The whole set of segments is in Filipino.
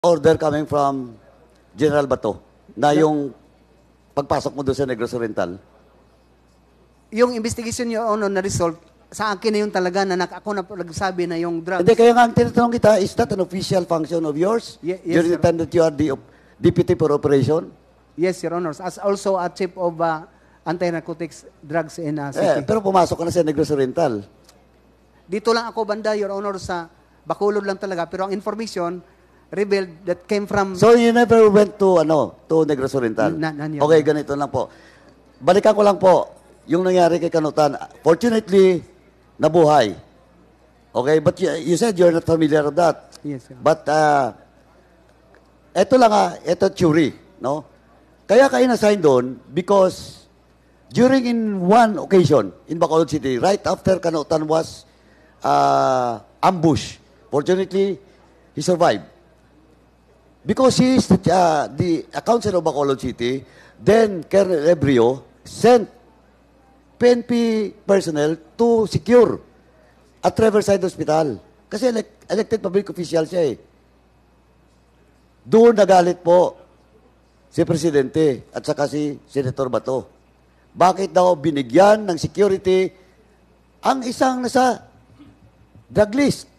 order coming from General Bato na yung pagpasok mo doon sa Negros Oriental? Yung investigation nyo, na-resolve, sa akin na yun talaga na ako na nagsabi na yung drugs. Hindi, kaya nga ang tinatanong kita, is that an official function of yours? Yes, During the time that you are the deputy for operation? Yes, Your Honors. As also a chief of anti-narcotics drugs in city. Pero pumasok ka na sa Negros Oriental. Dito lang ako banda, Your Honor, sa Bacolod lang talaga. Pero ang information revealed that came from... So you never went to Negros Oriental? Okay, ganito lang po. Balikan ko lang po yung nangyari kay Kanutan. Fortunately, nabuhay. Okay, but you said you're not familiar with that. Yes, sir. But eto lang eto theory, no? Kaya ka in-assign doon because during in one occasion in Bacolod City, right after Kanutan was ambush. Fortunately, he survived. Because he is the councilor of Bacolod City, then Colonel Ebrio sent PNP personnel to secure at Riverside Hospital. Kasi elected public official siya eh. Doon nagalit po si Presidente at saka si Senator Bato. Bakit daw binigyan ng security ang isang nasa drug list?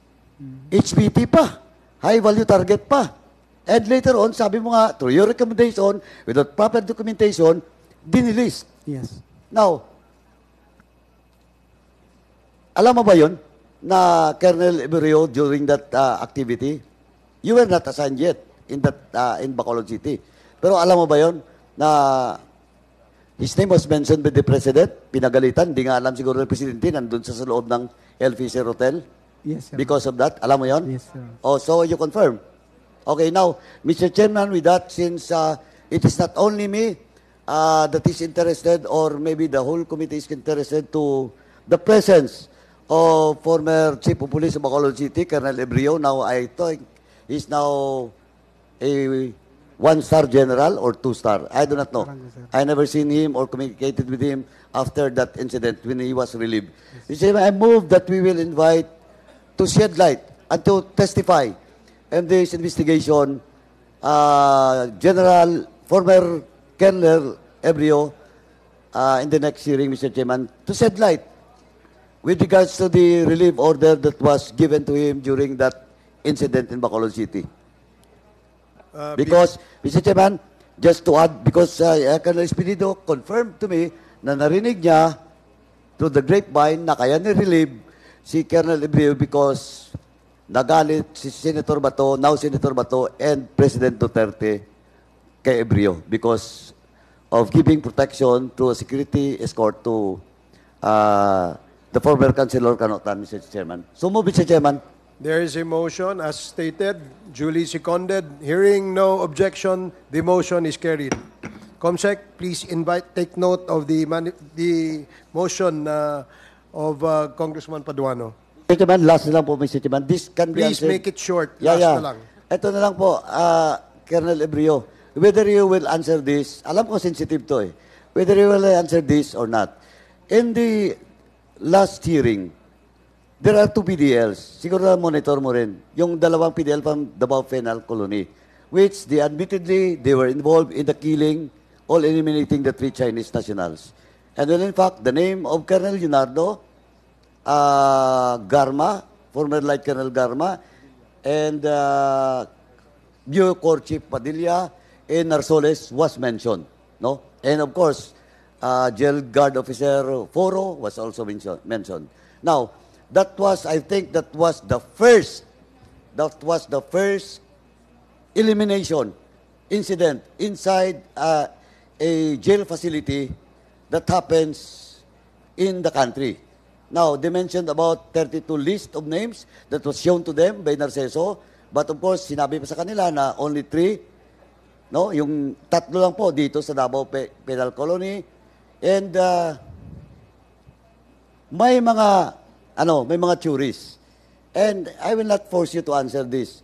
HPT pa. High value target pa. And later on, sabi mo nga, through your recommendation, without proper documentation, dinilist. Yes. Now, alam mo ba yun na Colonel Eberio during that activity? You were not assigned yet in Bacolod City. Pero alam mo ba yun na his name was mentioned by the President, pinagalitan, hindi nga alam siguro ng Presidente, nandun sa loob ng El Fisher Hotel? Yes, sir. Because of that, alam mo yun? Yes, sir. Oh, so you confirm. Okay, now, Mr. Chairman, with that, since it is not only me that is interested, or maybe the whole committee is interested to the presence of former Chief of Police of Bacolod City, Colonel Ebrio. Now, I think he's now a one-star general or two-star. I do not know. I never seen him or communicated with him after that incident when he was relieved. Yes. I move that we will invite to shed light and to testify in this investigation, former Colonel Ebrio, in the next hearing, Mr. Chairman, to shed light with regards to the relief order that was given to him during that incident in Bacolod City. Because, Mr. Chairman, just to add, because Colonel Espinido confirmed to me na narinig niya through the grapevine na kaya ni-relieve si Colonel Ebrio because nagalit si Senator Bato, now Senator Bato, and President Duterte kay Ebrio because of giving protection to a security escort to the former Councilor Kanutan, Mr. Chairman. So move, Mr. Chairman. There is a motion, as stated, duly seconded. Hearing no objection, the motion is carried. Comsec, please take note of the motion of Congressman Paduano. Mr. Chairman, last na lang po, Mr. Chairman. This can be Please answered. make it short. Yeah, Last yeah. na lang. Ito na lang po, Colonel Ebrio. Whether you will answer this, alam ko sensitive to eh. Whether you will answer this or not. In the last hearing, there are two PDLs. Siguro na monitor mo rin. Yung dalawang PDL from Davao Penal Colony, which admittedly, they were involved in the killing, all eliminating the 3 Chinese nationals. And then in fact, the name of Colonel Leonardo Garma, former Light Colonel Garma, and Bureau Corps Chief Padilla and Narsoles was mentioned. No? And of course, Jail Guard Officer Foro was also mentioned. Now, I think that was the first elimination incident inside a jail facility that happens in the country. Now, they mentioned about 32 list of names that was shown to them by Narceso, but of course, sinabi pa sa kanila na only 3, no? Yung 3 lang po dito sa Davao Penal Colony, and may mga theories. And I will not force you to answer this.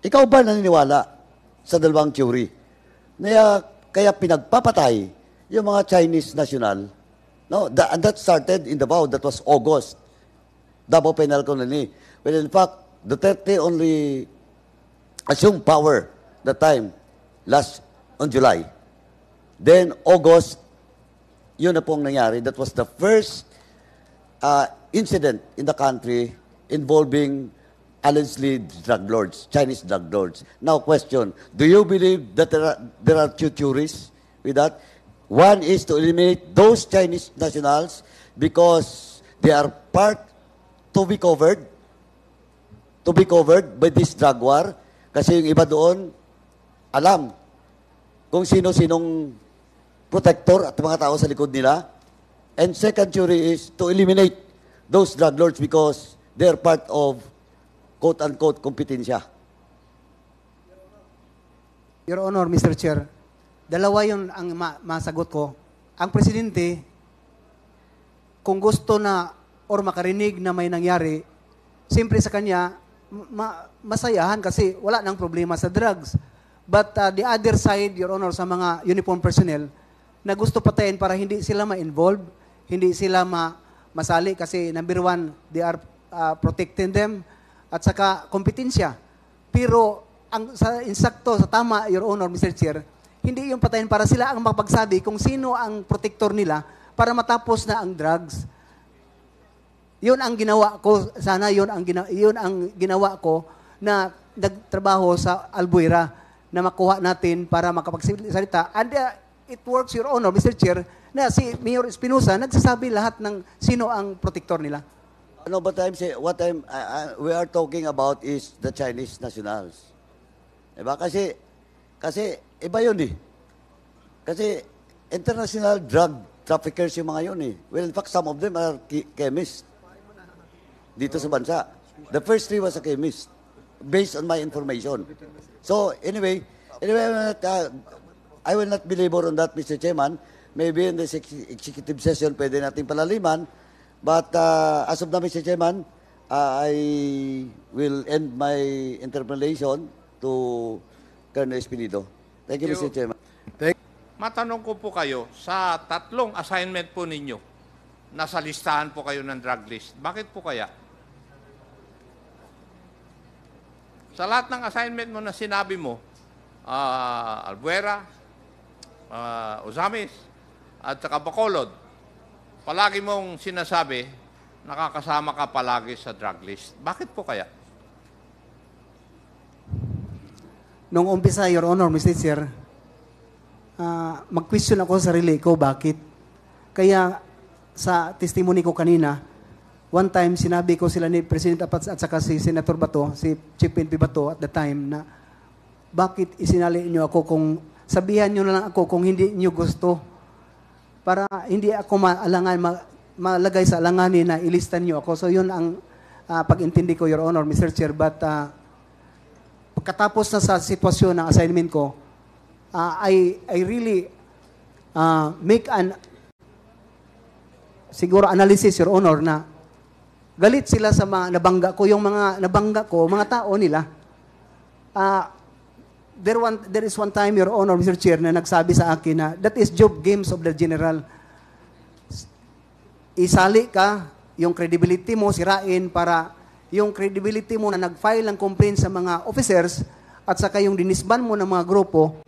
Ikaw ba naniniwala sa dalawang theory? Kaya pinagpapatay yung mga Chinese national. No, and that started in Davao. That was August. Davao Penal Colony. Well, in fact, Duterte only assumed power that time, last on July. Then August, yun na pong nangyari. That was the first incident in the country involving allegedly drug lords, Chinese drug lords. Now, question, do you believe that there are two theories with that? One is to eliminate those Chinese nationals because they are part to be covered by this drug war. Kasi yung iba doon, alam kung sino-sinong protector at mga tao sa likod nila. And second theory is to eliminate those drug lords because they are part of quote-unquote kompetensya. Your Honor, Mr. Chair, dalawa yun ang masagot ko. Ang presidente, kung gusto na or makarinig na may nangyari, siyempre sa kanya, masayahan kasi wala nang problema sa drugs. But the other side, Your Honor, sa mga uniform personnel, na gusto patayin para hindi sila ma-involve, hindi sila masali kasi number one, they are protecting them at saka kompetensya. Pero sa insakto, sa tama, Your Honor, Mr. Chair, hindi yung patayin para sila ang magpagsabi kung sino ang protector nila para matapos na ang drugs. Yun ang ginawa ko, sana yun ang ginawa ko na nagtrabaho sa Albuera na makuha natin para makapagsalita. And it works, Your Honor, Mr. Chair, na si Mayor Espinosa nagsasabi lahat ng sino ang protector nila. No, but we are talking about is the Chinese nationals. Diba? Kasi iba yun eh. Kasi international drug traffickers yung mga yun eh. Well, in fact, some of them are chemists dito sa bansa. The first three was a chemist based on my information. So, anyway, I will not belabor on that, Mr. Chairman. Maybe in this executive session, pwede natin palaliman. But as of now, Mr. Chairman, I will end my interpellation to Colonel Espinido. Thank you, Mr. Chairman. Matanong ko po kayo, sa tatlong assignment po ninyo, nasa listahan po kayo ng drug list. Bakit po kaya? Sa lahat ng assignment mo na sinabi mo, Albuera, Ozamis, at saka Bacolod, palagi mong sinasabi, nakakasama ka palagi sa drug list. Bakit po kaya? Nung umpisa, Your Honor, Mr. Chair, mag-question ako sa sarili ko, bakit? Kaya sa testimony ko kanina, one time sinabi ko sila ni President Apats at saka si Senator Bato, si Chief PNP Bato at the time na bakit isinali niyo ako kung sabihan niyo na lang ako kung hindi niyo gusto para hindi ako malagay sa alanganin na ilistan niyo ako. So yun ang pag-intindi ko, Your Honor, Mr. Chair. But pagkatapos na sa sitwasyon ng assignment ko, I really make an siguro analysis, Your Honor, na galit sila sa mga nabangga ko. Yung mga nabangga ko, mga tao nila, there is one time, Your Honor, Mr. Chair, na nagsabi sa akin na that is job games of the general. Isali ka, yung credibility mo, sirain para yung credibility mo na nag-file ng complaint sa mga officers at saka yung dinisban mo ng mga grupo,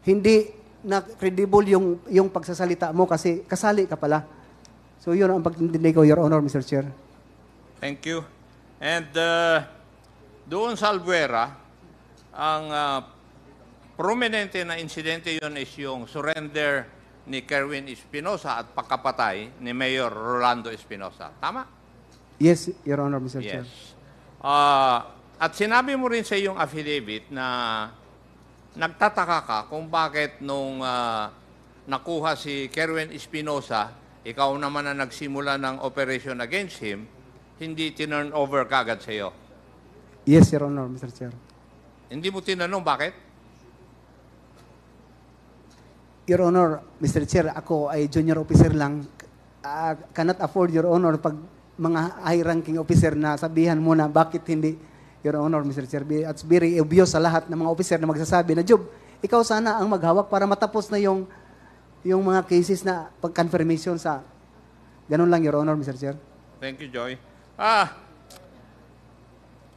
hindi na credible yung pagsasalita mo kasi kasali ka pala. So yun ang pagtintindi ko, Your Honor, Mr. Chair. Thank you. And doon sa Albuera, ang prominente na insidente yun is yung surrender ni Kerwin Espinosa at pagkapatay ni Mayor Rolando Espinosa. Tama? Yes, Your Honor, Mr. Chair. Yes. At sinabi mo rin sa iyong affidavit na nagtataka ka kung bakit nung nakuha si Kerwin Espinosa, ikaw naman na nagsimula ng operation against him, hindi tinurn over kagad sa iyo. Yes, Your Honor, Mr. Chair. Hindi mo tinanong bakit? Your Honor, Mr. Chair, ako ay junior officer lang. Cannot afford, Your Honor, pag mga high-ranking officer na sabihan mo na bakit hindi, Your Honor, Mr. Chair. It's very obvious sa lahat ng mga officer na magsasabi na, Job, ikaw sana ang maghawak para matapos na yung mga cases na pag-confirmation sa ganun lang, Your Honor, Mr. Chair. Thank you, Joy.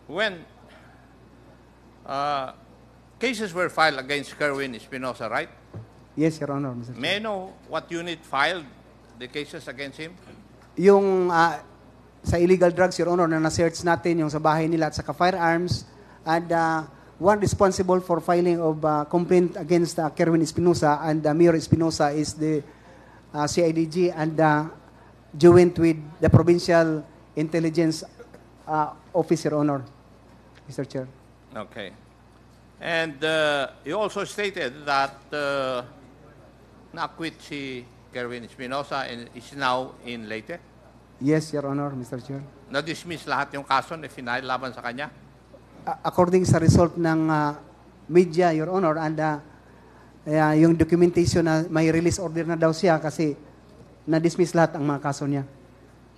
When cases were filed against Kerwin Espinosa, right? Yes, Your Honor, Mr. Chair. May I know what unit filed the cases against him? Yung sa illegal drugs, Your Honor, na na-search natin yung sa bahay nila at saka firearms, and one responsible for filing of complaint against Kerwin Espinosa and Mayor Espinosa is the CIDG, and joint with the Provincial Intelligence Office, Your Honor, Mr. Chair. Okay. And you also stated that na-acquit si Kerwin Espinosa and is now in Leyte. Yes, Your Honor, Mr. Chair. Na-dismiss lahat yung kaso na final laban sa kanya. According sa result ng media, Your Honor, and yung documentation na may release order na daw siya kasi na-dismiss lahat ang mga kaso niya.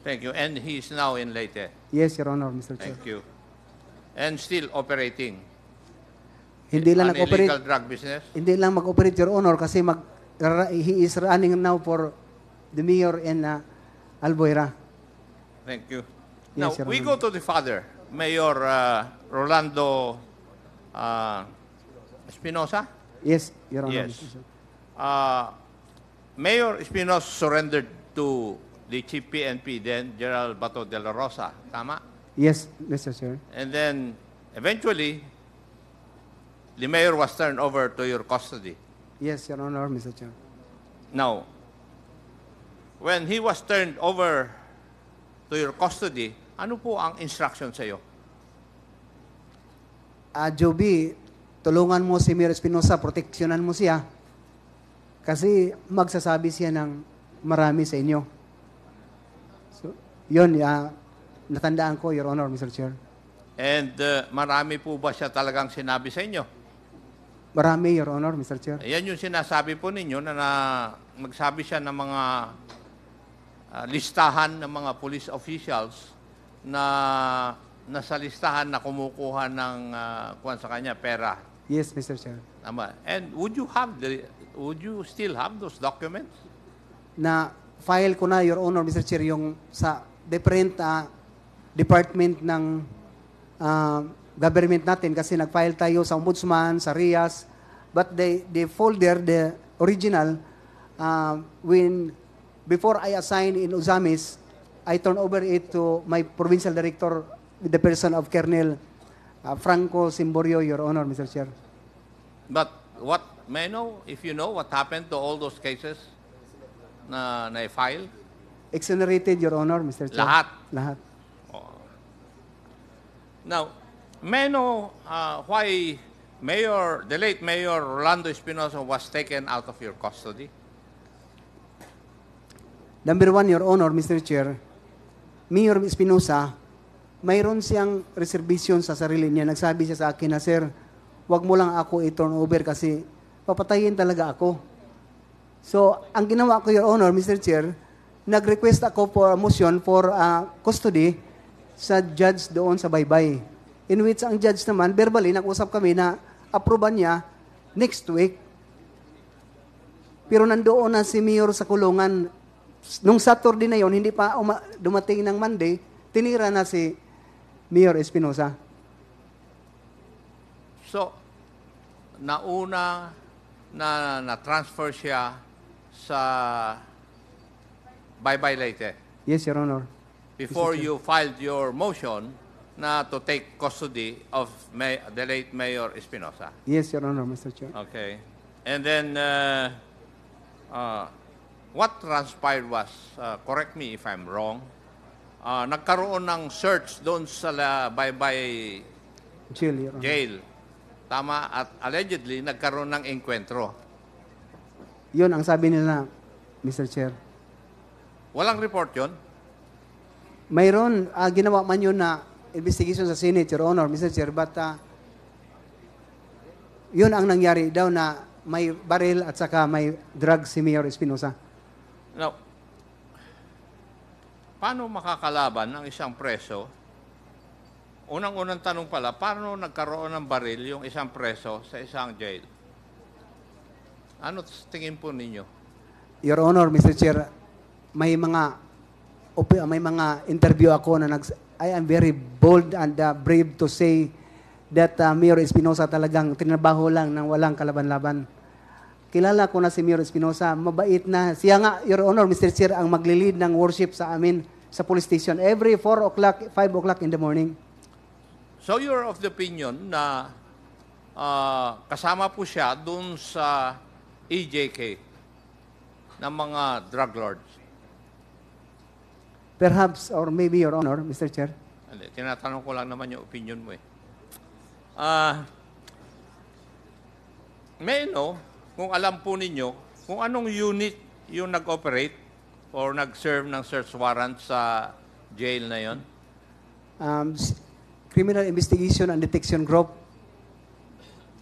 Thank you. And he is now in Leyte. Yes, Your Honor, Mr. Chair. Thank you. And still operating. Hindi lang an nag-operate. illegal drug business. Hindi lang mag-operate, Your Honor, kasi he is running now for the mayor in Albuera. Thank you. Yes, Now, Your we Honor. go to the father, Mayor Rolando Espinosa. Yes, Your Honor. Yes. Mr. Chair. Mayor Espinosa surrendered to the chief PNP then, Gerald Bato de la Rosa. Tama? Yes, Mr. Chair. And then, eventually, the mayor was turned over to your custody. Yes, Your Honor, Mr. Chair. Now, when he was turned over to your custody, ano po ang instruction sa iyo? Joby, tulungan mo si Mayor Espinosa, proteksyonan mo siya. Kasi magsasabi siya ng marami sa inyo. So, yun, natandaan ko, Your Honor, Mr. Chair. And marami po ba siya talagang sinabi sa inyo? Marami, Your Honor, Mr. Chair. Ayan yung sinasabi po ninyo na magsabi siya ng mga listahan ng mga police officials na nasa listahan na kumukuha ng kuwan sa kanya, pera. Yes, Mr. Chair. Tama. And would you still have those documents? Na file ko na, Your Honor, Mr. Chair, yung sa different department ng government natin kasi nag-file tayo sa Ombudsman, sa RIAS, but the folder, the original, before I assign in Uzamis, I turn over it to my provincial director with the person of Colonel Franco Simborio, Your Honor, Mr. Chair. But may I know, if you know, what happened to all those cases na na-file? Exonerated, Your Honor, Mr. Chair. Lahat? Lahat. Now, may I know why the late Mayor Rolando Espinosa was taken out of your custody? Number one, Your Honor, Mr. Chair, Mayor Espinosa, mayroon siyang reservation sa sarili niya. Nagsabi siya sa akin na, Sir, wag mo lang ako i-turn over kasi papatayin talaga ako. So, ang ginawa ko, Your Honor, Mr. Chair, nag-request ako for a motion for custody sa judge doon sa Baybay. In which ang judge naman, verbally, nag-usap kami na approvean niya next week. Pero nandoon na si Mayor sa kulungan. Nung Saturday na yon, hindi pa dumating ng Monday, tinira na si Mayor Espinosa. So, nauna na-transfer siya sa Baybay Leyte Yes, Your Honor. before you filed your motion na to take custody of the late Mayor Espinosa. Yes, Your Honor, Mr. Chair. Okay. And then, what transpired was, correct me if I'm wrong, nagkaroon ng search doon sa Baybay Jail, Your Honor. jail. Tama, at allegedly, nagkaroon ng enkwentro. Yun ang sabi nila, Mr. Chair. Walang report yon. Mayroon, ginawa man yun na investigation sa Senate, Your Honor, Mr. Chair, but yun ang nangyari daw na may baril at saka may drug si Mayor Espinosa. Now, paano makakalaban ng isang preso? Unang-unang tanong pala, paano nagkaroon ng baril yung isang preso sa isang jail? Ano tingin po ninyo? Your Honor, Mr. Chair, may mga interview ako na I am very bold and brave to say that Mayor Espinosa talagang trinabaho lang ng walang kalaban-laban. Kilala ko na si Mayor Espinosa, mabait na. Siya nga, Your Honor, Mr. Chair, ang maglilid ng worship sa amin sa police station every 4 o'clock, 5 o'clock in the morning. So you're of the opinion na kasama po siya dun sa EJK ng mga drug lords? Perhaps, or maybe, Your Honor, Mr. Chair. Hindi, tinatanong ko lang naman yung opinion mo eh. May kung alam po ninyo, kung anong unit yung nag-operate or nag-serve ng search warrant sa jail na yon? Criminal Investigation and Detection Group,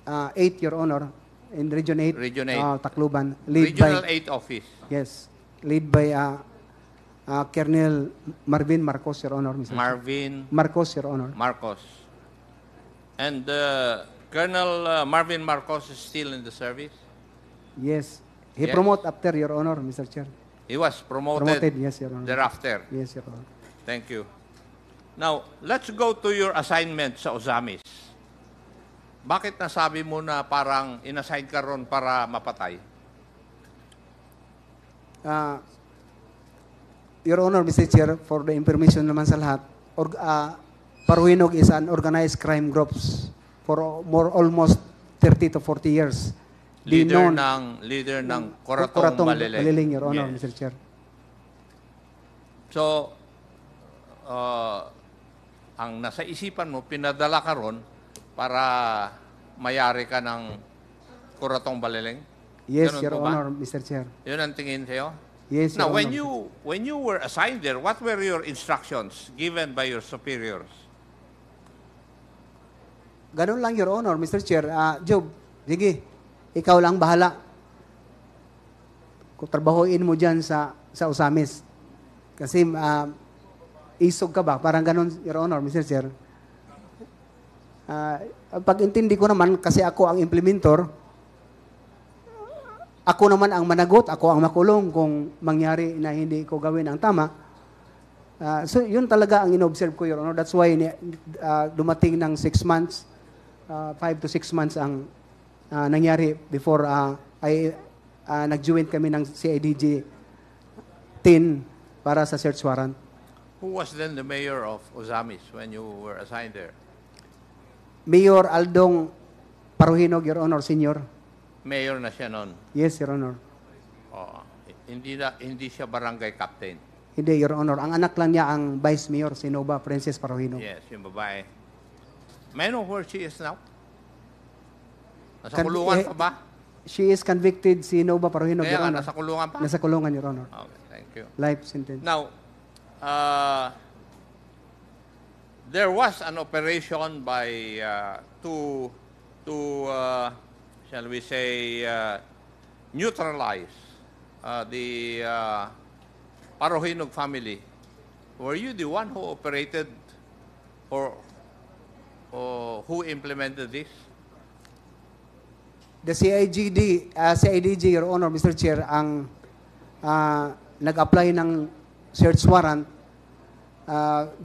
8, Your Honor, in Region 8. Region 8. Tacloban. Regional 8 office. Yes. Lead by Colonel Marvin Marcos, Your Honor. Mr. Marvin Marcos, Your Honor. Marcos. And Colonel Marvin Marcos is still in the service? Yes. He Yes. promote after, Your Honor, Mr. Chair. He was promoted, Yes, Your Honor. thereafter. Yes, Your Honor. Thank you. Now, let's go to your assignment sa Ozamis. Bakit nasabi mo na parang inassign ka ron para mapatay? Your Honor, Mr. Chair, for the information naman sa lahat, Paruhinog is an organized crime groups for almost 30 to 40 years. Leader ng Coratong Baliling. Baliling, Your Honor, Yes. Mr. Chair. So, ang nasa isipan mo, pinadala ka ron para mayari ka ng Coratong Baliling? Yes, Ganun Your po ba? Honor, Mr. Chair. Yun ang tingin sa'yo? Yes, Now, Your when Honor. you were assigned there, what were your instructions given by your superiors? Ganun lang, Your Honor, Mr. Chair. Job, sige, ikaw lang bahala. Kung trabahuin mo dyan sa Ozamis. Kasi isog ka ba? Parang ganun, Your Honor, Mr. Chair. Pag-intindi ko naman, kasi ako ang implementor, ako naman ang managot, ako ang makulong kung mangyari na hindi ko gawin ang tama. So, yun talaga ang in-observe ko, Your Honor. That's why dumating ng 6 months, 5 to 6 months ang nangyari before nag-join kami ng CIDG 10 para sa search warrant. Who was then the mayor of Ozamis when you were assigned there? Mayor Aldong Paruhinog, Your Honor, Senior. Mayor na siya noon. Yes, Your Honor. Oh, hindi siya barangay captain. Hindi, Your Honor. Ang anak lang niya ang Vice Mayor, si Nova Princess Paruhinog. Yes, yung babae. May I know where she is now? Nasa kulungan pa ba? She is convicted, si Nova Paruhinog, Kaya Your nga, Honor. nasa kulungan pa? Nasa kulungan, Your Honor. Okay, thank you. Life sentence. Now, there was an operation by shall we say, neutralize the Paruhinog family. Were you the one who operated or who implemented this? The CIDG, Your Honor, Mr. Chair, ang nag-apply ng search warrant.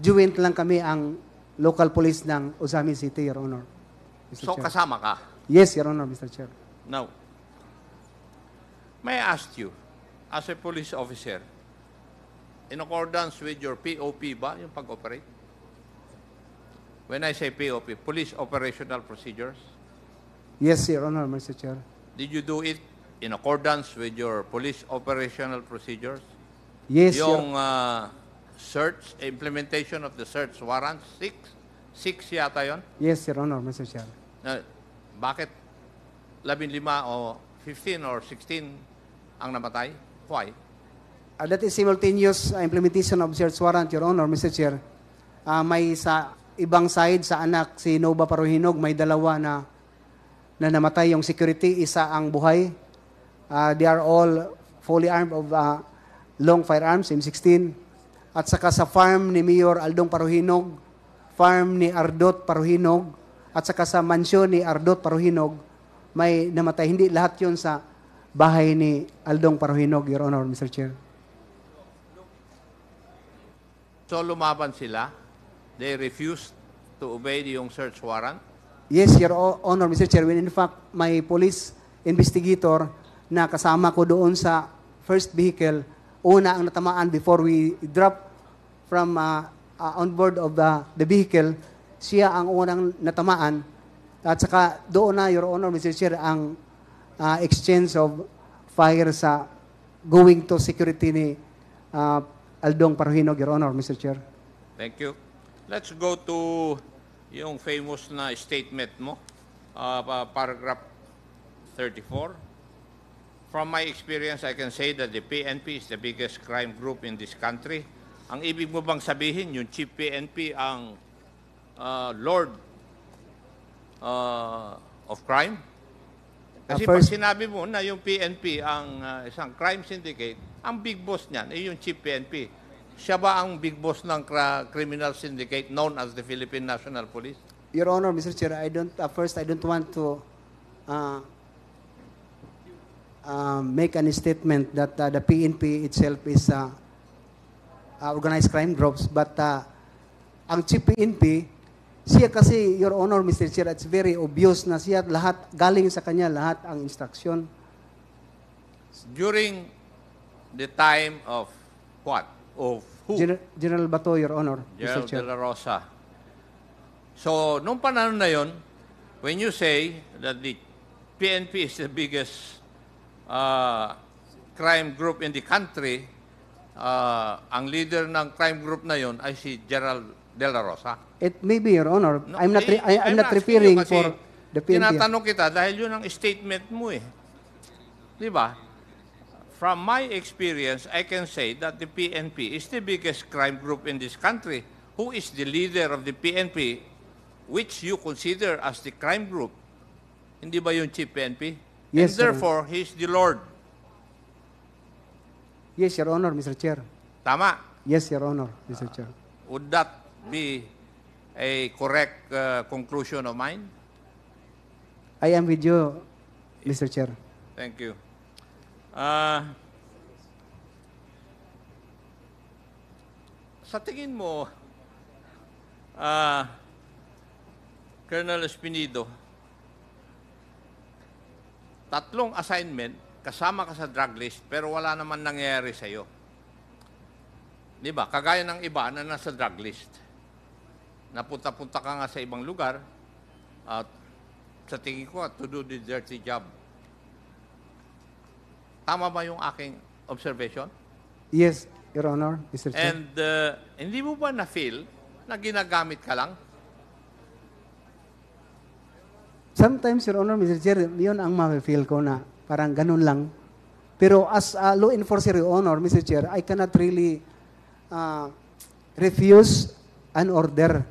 Joint lang kami ang local police ng Ozamis City, Your Honor. Mr. So Chair. kasama ka? Yes, Your Honor, Mr. Chair. Now, may I ask you, as a police officer, in accordance with your POP ba, yung pag-operate? When I say POP, Police Operational Procedures, Yes, Your Honor, Mr. Chair. did you do it in accordance with your Police Operational Procedures? Yes, Yung search, implementation of the search warrant, 6 yata yon. Yes, Your Honor, Mr. Chair. Bakit 15 o 15 or 16 ang namatay? Why? That is simultaneous implementation of search warrant, Your Honor, Mr. Chair. May sa ibang side, sa anak, si Nova Paruhinog, may dalawa na namatay yung security, isa ang buhay. They are all fully armed of long firearms, M16. At saka sa farm ni Mayor Aldong Paruhinog, farm ni Ardot Paruhinog, at saka sa mansyon ni Ardot Paruhinog, may namatay. Hindi lahat yun sa bahay ni Aldong Paruhinog, Your Honor, Mr. Chair. So lumaban sila, they refused to obey yung search warrant? Yes, Your Honor, Mr. Chair. When in fact, my police investigator na kasama ko doon sa first vehicle, una ang natamaan before we drop from on board of the vehicle, siya ang unang natamaan. At saka doon na, Your Honor, Mr. Chair, ang exchange of fire sa going to security ni Aldong Paruhinog, Your Honor, Mr. Chair. Thank you. Let's go to yung famous na statement mo, paragraph 34. From my experience, I can say that the PNP is the biggest crime group in this country. Ang ibig mo bang sabihin, yung Chief PNP ang Lord of crime? Kasi pag sinabi mo na yung PNP ang isang crime syndicate, ang big boss niyan ay yung Chief PNP. Siya ba ang big boss ng criminal syndicate known as the Philippine National Police? Your Honor, Mr. Chair, I don't want to make any statement that the PNP itself is organized crime groups, but ang Chief PNP, siya kasi, Your Honor, Mr. Chair, it's very obvious na siya lahat, galing sa kanya lahat ang instruction. During the time of what? Of who? General Bato, Your Honor, General Mr. Chair. De La Rosa. So, nung panahon na yon, when you say that the PNP is the biggest crime group in the country, ang leader ng crime group na yon ay si General De La Rosa. It may be, Your Honor. No, I'm not asking referring you kasi for the PNP. tinatanong kita dahil yun ang statement mo eh. Di ba? From my experience, I can say that the PNP is the biggest crime group in this country. Who is the leader of the PNP, which you consider as the crime group? Hindi ba yung Chief PNP? Yes, And sir. therefore, he is the Lord. Yes, Your Honor, Mr. Chair. Tama. Yes, Your Honor, Mr. Chair. Would that be a correct conclusion of mine? I am with you, Mr. Chair. Thank you. Sa tingin mo, Colonel Espinido, tatlong assignment, kasama ka sa drug list, pero wala naman nangyayari sa'yo. Di ba? Kagaya ng iba na nasa drug list. Napunta-punta ka nga sa ibang lugar, at sa tingin ko, to do the dirty job. Tama ba yung aking observation? Yes, Your Honor, Mr. Chair. And hindi mo ba na-feel na ginagamit ka lang? Sometimes, Your Honor, Mr. Chair, yun ang ma-feel ko na parang ganun lang. Pero as a law enforcer, Your Honor, Mr. Chair, I cannot really refuse an order.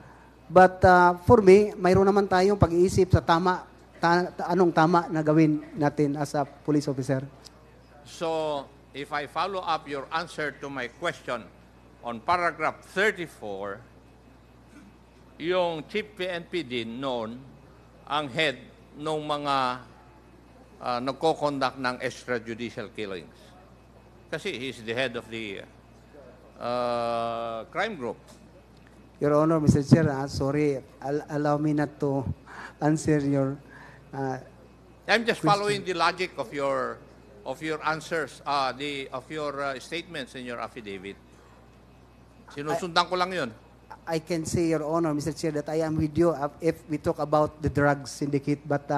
But for me, mayroon naman tayong pag-iisip sa anong tama na gawin natin as a police officer. So, if I follow up your answer to my question on paragraph 34, yung Chief PNP din noon ang head ng mga nagko-conduct ng extrajudicial killings. Kasi he's the head of the crime group. Your Honor, Mr. Chair, sorry, allow me not to answer your I'm just following the logic of your answers, of your statements in your affidavit. Sinusundan ko lang yun. I can say, Your Honor, Mr. Chair, that I am with you if we talk about the drugs syndicate, but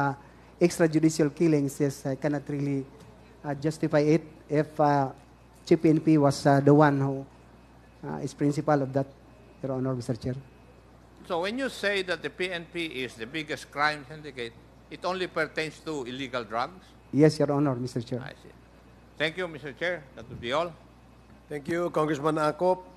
extrajudicial killings, yes, I cannot really justify it if Chief PNP was the one who is principal of that, Your Honor, Mr. Chair. So when you say that the PNP is the biggest crime syndicate, it only pertains to illegal drugs? Yes, Your Honor, Mr. Chair. I see. Thank you, Mr. Chair. That would be all. Thank you, Congressman Akop.